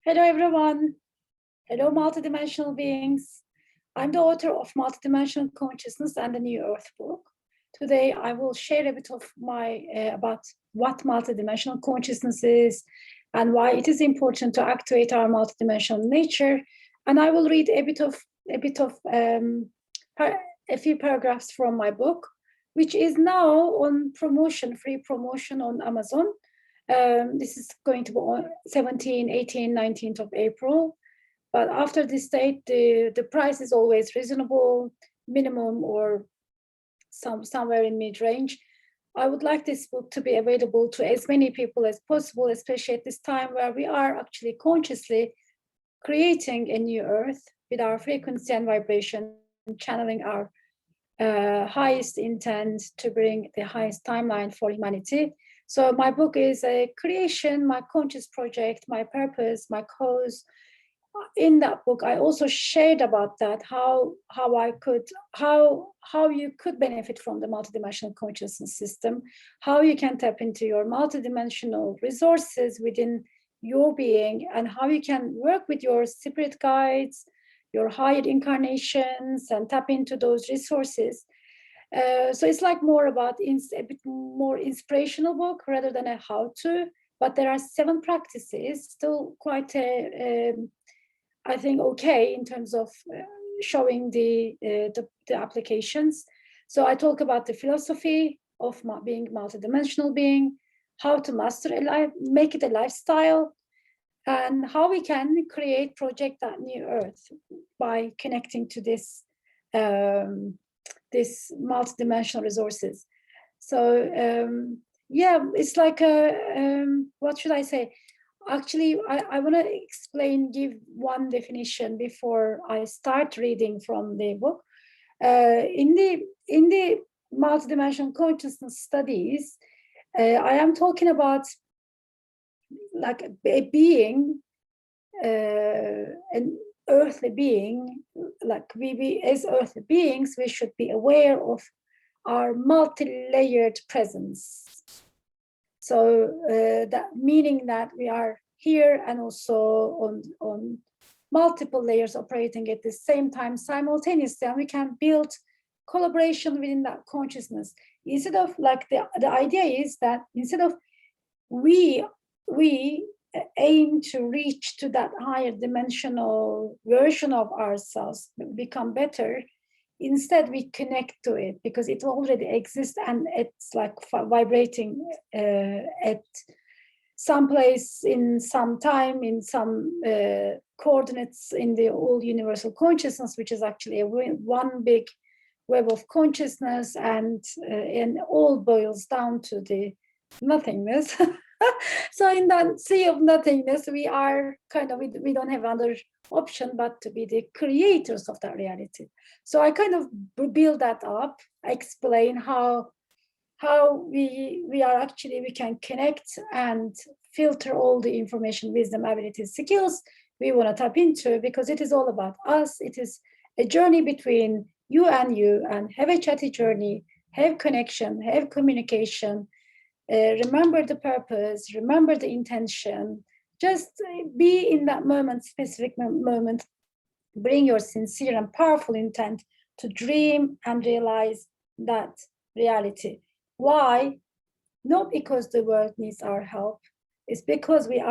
Hello, everyone. Hello, multidimensional beings. I'm the author of Multidimensional Consciousness and the New Earth book. Today, I will share a bit of my about what multidimensional consciousness is and why it is important to activate our multidimensional nature. And I will read a few paragraphs from my book, which is now on promotion, free promotion on Amazon. This is going to be on 17, 18, 19th of April. But after this date, the price is always reasonable, minimum or somewhere in mid-range. I would like this book to be available to as many people as possible, especially at this time where we are actually consciously creating a new earth with our frequency and vibration, channeling our highest intent to bring the highest timeline for humanity. So my book is a creation, my conscious project, my purpose, my cause. In that book, I also shared about that, how you could benefit from the multidimensional consciousness system, how you can tap into your multidimensional resources within your being, and how you can work with your spirit guides, your higher incarnations, and tap into those resources. So it's like more about a bit more inspirational book rather than a how-to, but there are 7 practices, still quite I think okay in terms of showing the applications. So I talk about the philosophy of being multidimensional being, how to master a life, make it a lifestyle, and how we can project that new earth by connecting to this this multidimensional resources. So yeah, it's like what should I say? Actually, I want to give one definition before I start reading from the book. In the multidimensional consciousness studies, I am talking about like a being, an earthly being. Like we as earthly beings, we should be aware of our multi-layered presence. So that meaning that we are here and also on multiple layers operating at the same time simultaneously, and we can build collaboration within that consciousness. Instead of like the idea is that instead of we aim to reach to that higher dimensional version of ourselves, become better. Instead, we connect to it because it already exists and it's like vibrating at some place in some time, in some coordinates in the all universal consciousness, which is actually one big web of consciousness, and all boils down to the nothingness. So in that sea of nothingness, we are kind of, we don't have other option but to be the creators of that reality. So I kind of build that up, explain how we are actually, we can connect and filter all the information, wisdom, abilities, skills we want to tap into, because it is all about us. It is a journey between you, and have a chatty journey, have connection, have communication. Remember the purpose, remember the intention, just be in that moment, specific moment, bring your sincere and powerful intent to dream and realize that reality. Why? Not because the world needs our help, it's because we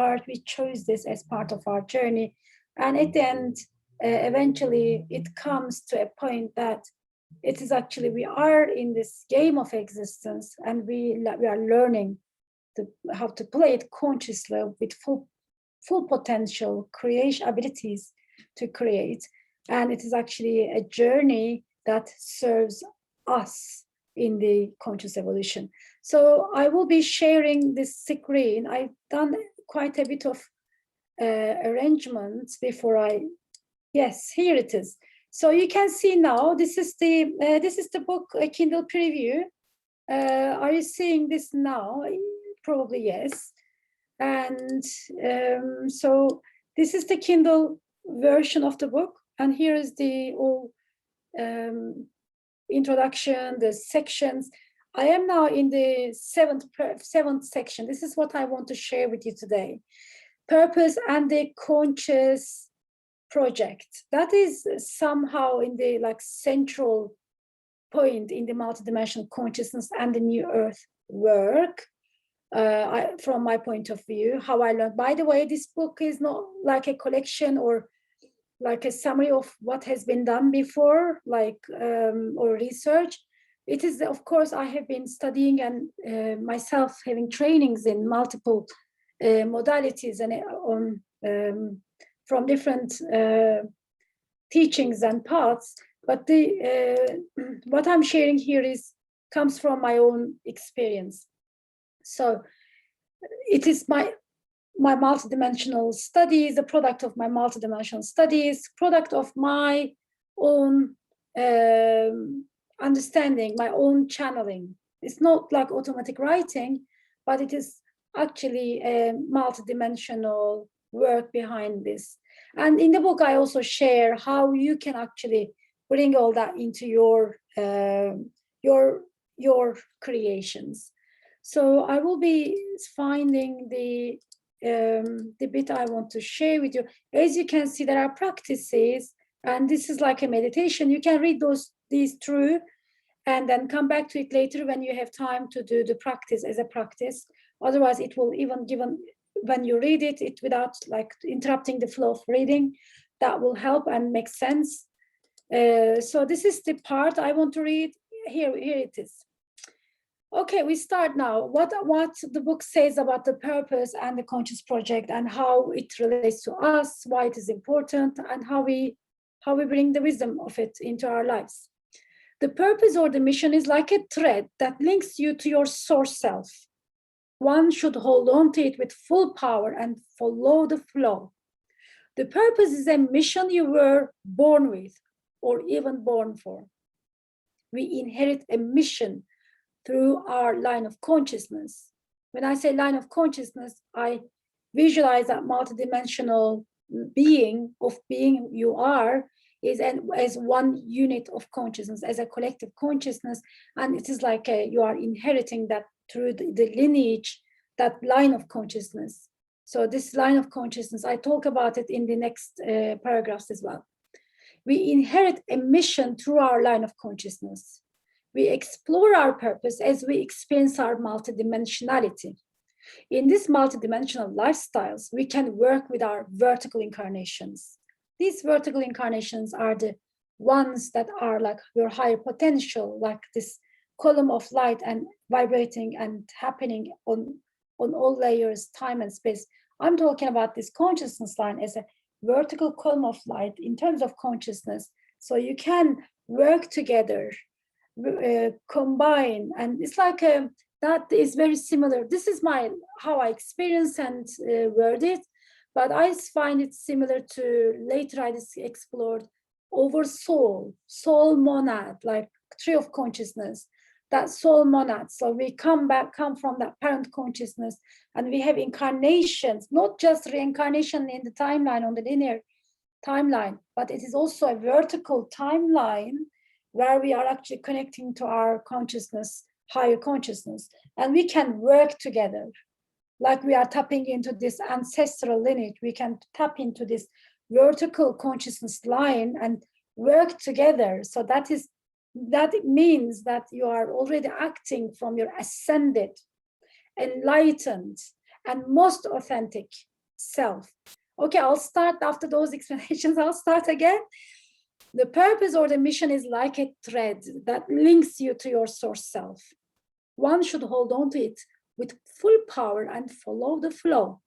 chose this as part of our journey. And at the end, eventually it comes to a point that it is actually, we are in this game of existence, and we are learning how to play it consciously with full potential creation abilities to create. And it is actually a journey that serves us in the conscious evolution. So I will be sharing this screen. I've done quite a bit of arrangements before yes, here it is. So you can see now, this is the book Kindle preview. Are you seeing this now? Probably yes. And so this is the Kindle version of the book, and here is the all introduction, the sections. I am now in the seventh section. This is what I want to share with you today. purpose and the conscious project. That is somehow in the like central point in the multidimensional consciousness and the New Earth work. From my point of view, how I learned. By the way, this book is not like a collection or like a summary of what has been done before, like or research. It is, of course, I have been studying and myself having trainings in multiple modalities and from different teachings and paths. But the what I'm sharing here comes from my own experience. So it is my multidimensional studies, the product of my multidimensional studies, product of my own understanding, my own channeling. It's not like automatic writing, but it is actually a multidimensional work behind this. And in the book, I also share how you can actually bring all that into your creations. So I will be finding the bit I want to share with you. As you can see, there are practices, and this is like a meditation. You can read these through and then come back to it later when you have time to do the practice as a practice. Otherwise, it will even given when you read it without like interrupting the flow of reading, that will help and make sense. So this is the part I want to read. Here it is. Okay, we start now. What the book says about the purpose and the conscious project and how it relates to us, why it is important, and how we bring the wisdom of it into our lives. The purpose or the mission is like a thread that links you to your source self. One should hold on to it with full power and follow the flow. The purpose is a mission you were born with or even born for. We inherit a mission through our line of consciousness. When I say line of consciousness, I visualize that multidimensional being you are is as one unit of consciousness, as a collective consciousness, and it is like you are inheriting that through the lineage, that line of consciousness. So this line of consciousness, I talk about it in the next paragraphs as well. We inherit a mission through our line of consciousness. We explore our purpose as we experience our multidimensionality. In these multidimensional lifestyles, we can work with our vertical incarnations. These vertical incarnations are the ones that are like your higher potential, like this column of light and vibrating and happening on all layers, time and space. I'm talking about this consciousness line as a vertical column of light in terms of consciousness. So you can work together, combine, and it's like that is very similar. This is how I experience and word it, but I find it similar to later I explored over soul monad, like tree of consciousness, that soul monad. So we come from that parent consciousness, and we have incarnations, not just reincarnation in the timeline, on the linear timeline, but it is also a vertical timeline where we are actually connecting to our consciousness, higher consciousness, and we can work together. Like we are tapping into this ancestral lineage, we can tap into this vertical consciousness line and work together. So that means that you are already acting from your ascended, enlightened, and most authentic self. Okay, I'll start after those explanations. I'll start again. The purpose or the mission is like a thread that links you to your source self. One should hold on to it with full power and follow the flow.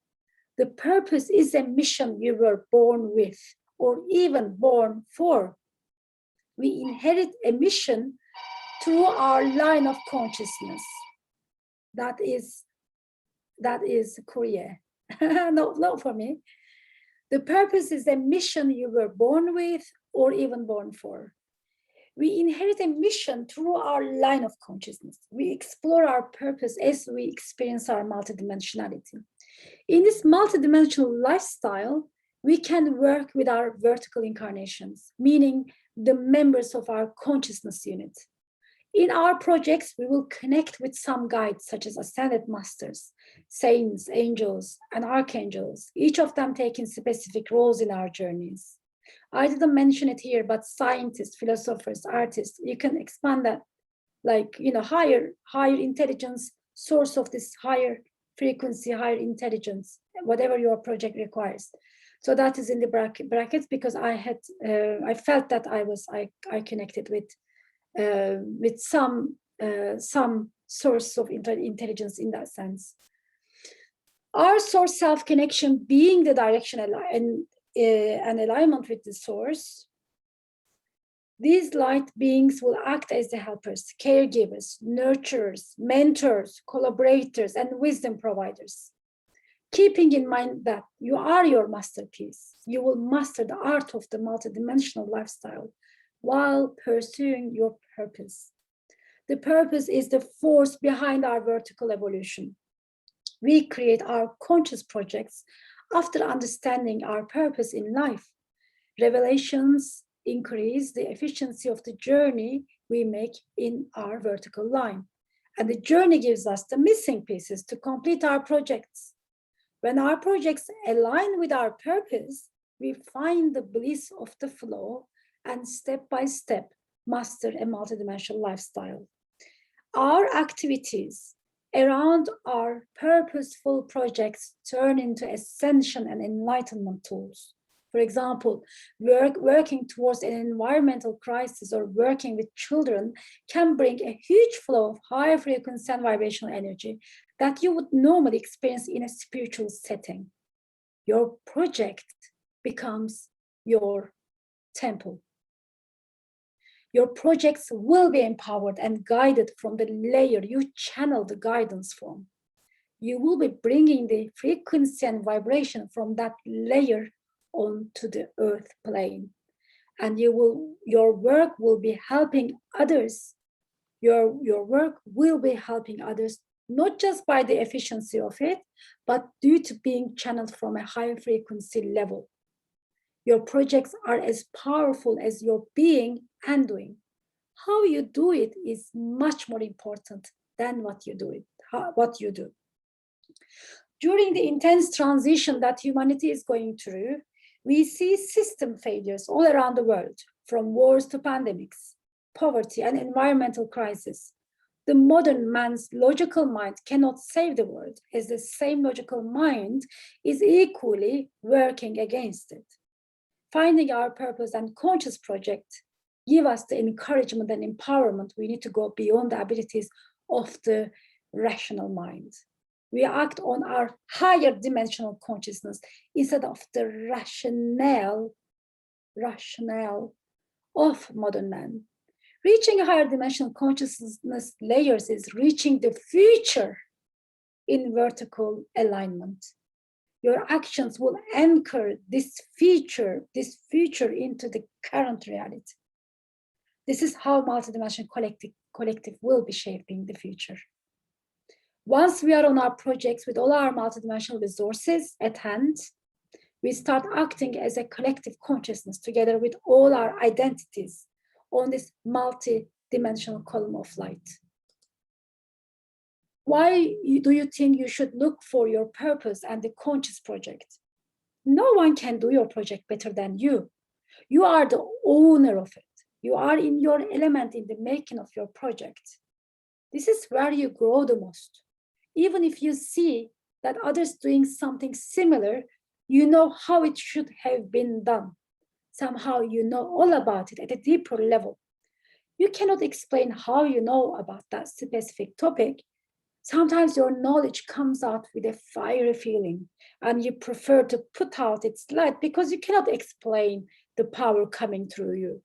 The purpose is a mission you were born with or even born for. We inherit a mission through our line of consciousness. That is Korea. No, for me. The purpose is a mission you were born with or even born for. We inherit a mission through our line of consciousness. We explore our purpose as we experience our multidimensionality. In this multidimensional lifestyle, we can work with our vertical incarnations, meaning the members of our consciousness unit. In our projects, we will connect with some guides such as ascended masters, saints, angels, and archangels, each of them taking specific roles in our journeys. I didn't mention it here, but scientists, philosophers, artists, you can expand that, like, higher intelligence, source of this higher frequency, higher intelligence, whatever your project requires. So that is in the brackets, because I felt that I connected with some source of intelligence in that sense. Our source self-connection being the direction and alignment with the source, these light beings will act as the helpers, caregivers, nurturers, mentors, collaborators, and wisdom providers. Keeping in mind that you are your masterpiece, you will master the art of the multidimensional lifestyle while pursuing your purpose. The purpose is the force behind our vertical evolution. We create our conscious projects after understanding our purpose in life. Revelations increase the efficiency of the journey we make in our vertical line. And the journey gives us the missing pieces to complete our projects. When our projects align with our purpose, we find the bliss of the flow and step by step master a multidimensional lifestyle. Our activities around our purposeful projects turn into ascension and enlightenment tools. For example, working towards an environmental crisis or working with children can bring a huge flow of high frequency and vibrational energy that you would normally experience in a spiritual setting. Your project becomes your temple. Your projects will be empowered and guided from the layer you channel the guidance from. You will be bringing the frequency and vibration from that layer onto the earth plane. And your work will be helping others. Your work will be helping others, not just by the efficiency of it, but due to being channeled from a higher frequency level. Your projects are as powerful as your being and doing. How you do it is much more important than what you do. During the intense transition that humanity is going through, we see system failures all around the world, from wars to pandemics, poverty, and environmental crisis. The modern man's logical mind cannot save the world, as the same logical mind is equally working against it. Finding our purpose and conscious project give us the encouragement and empowerment we need to go beyond the abilities of the rational mind. We act on our higher dimensional consciousness instead of the rationale of modern man. Reaching higher dimensional consciousness layers is reaching the future in vertical alignment. Your actions will anchor this future into the current reality. This is how multidimensional collective will be shaping the future. Once we are on our projects with all our multidimensional resources at hand, we start acting as a collective consciousness together with all our identities on this multi-dimensional column of light. Why do you think you should look for your purpose and the conscious project? No one can do your project better than you. You are the owner of it. You are in your element in the making of your project. This is where you grow the most. Even if you see that others doing something similar, you know how it should have been done. Somehow you know all about it at a deeper level. You cannot explain how you know about that specific topic. Sometimes your knowledge comes out with a fiery feeling and you prefer to put out its light because you cannot explain the power coming through you.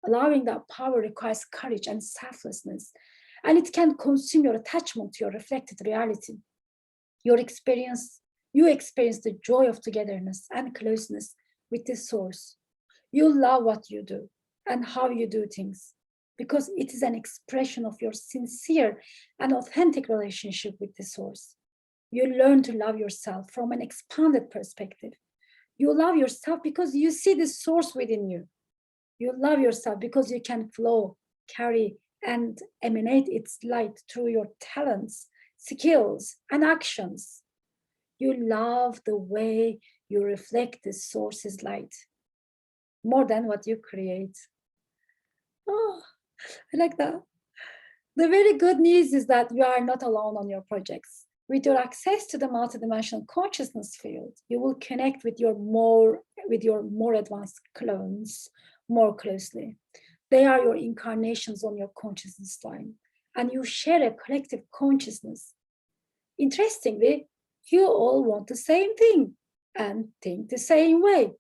Allowing that power requires courage and selflessness, and it can consume your attachment to your reflected reality. You experience the joy of togetherness and closeness with the source. You love what you do and how you do things because it is an expression of your sincere and authentic relationship with the source. You learn to love yourself from an expanded perspective. You love yourself because you see the source within you. You love yourself because you can flow, carry, and emanate its light through your talents, skills, and actions. You love the way you reflect the source's light more than what you create. Oh, I like that. The very good news is that you are not alone on your projects. With your access to the multidimensional consciousness field, you will connect with your more advanced clones more closely. They are your incarnations on your consciousness line, and you share a collective consciousness. Interestingly, you all want the same thing and think the same way.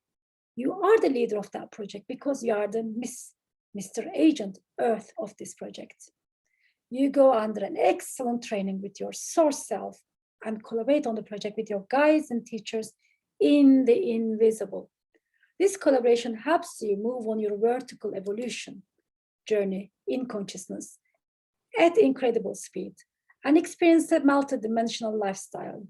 You are the leader of that project because you are the Mr. Agent Earth of this project. You go under an excellent training with your source self and collaborate on the project with your guides and teachers in the invisible. This collaboration helps you move on your vertical evolution journey in consciousness at incredible speed and experience a multidimensional lifestyle.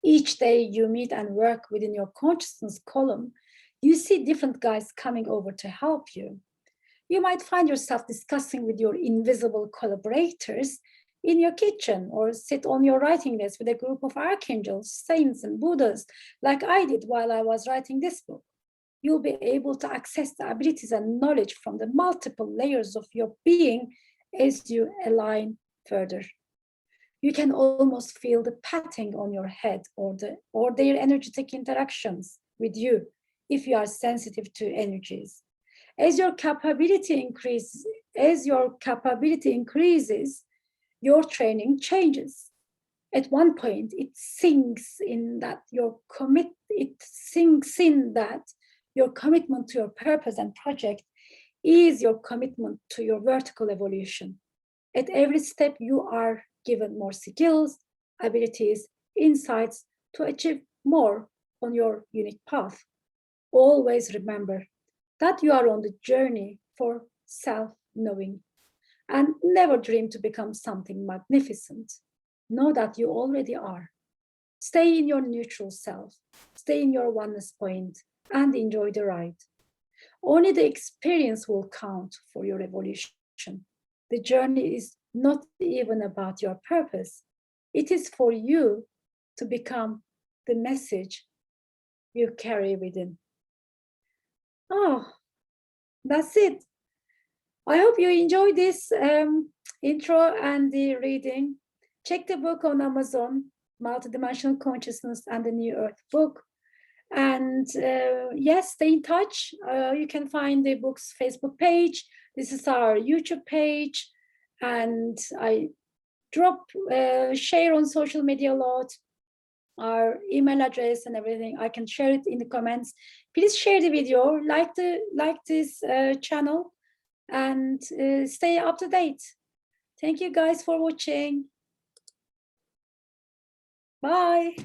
Each day you meet and work within your consciousness column, you see different guides coming over to help you. You might find yourself discussing with your invisible collaborators in your kitchen or sit on your writing desk with a group of archangels, saints, and Buddhas, like I did while I was writing this book. You'll be able to access the abilities and knowledge from the multiple layers of your being as you align further. You can almost feel the patting on your head or their energetic interactions with you if you are sensitive to energies. As your capability increases, your training changes. At one point, it sinks in that your commitment to your purpose and project is your commitment to your vertical evolution. At every step, you are given more skills, abilities, insights to achieve more on your unique path. Always remember that you are on the journey for self-knowing, and never dream to become something magnificent. Know that you already are. Stay in your neutral self, stay in your oneness point, and enjoy the ride. Only the experience will count for your evolution. The journey is not even about your purpose. It is for you to become the message you carry within. Oh, that's it. I hope you enjoyed this intro and the reading. Check the book on Amazon, Multidimensional Consciousness and the New Earth book. And yes, stay in touch. You can find the book's Facebook page. This is our YouTube page. And I share on social media a lot, our email address and everything. I can share it in the comments. Please share the video, like this channel, and stay up to date. Thank you guys for watching. Bye.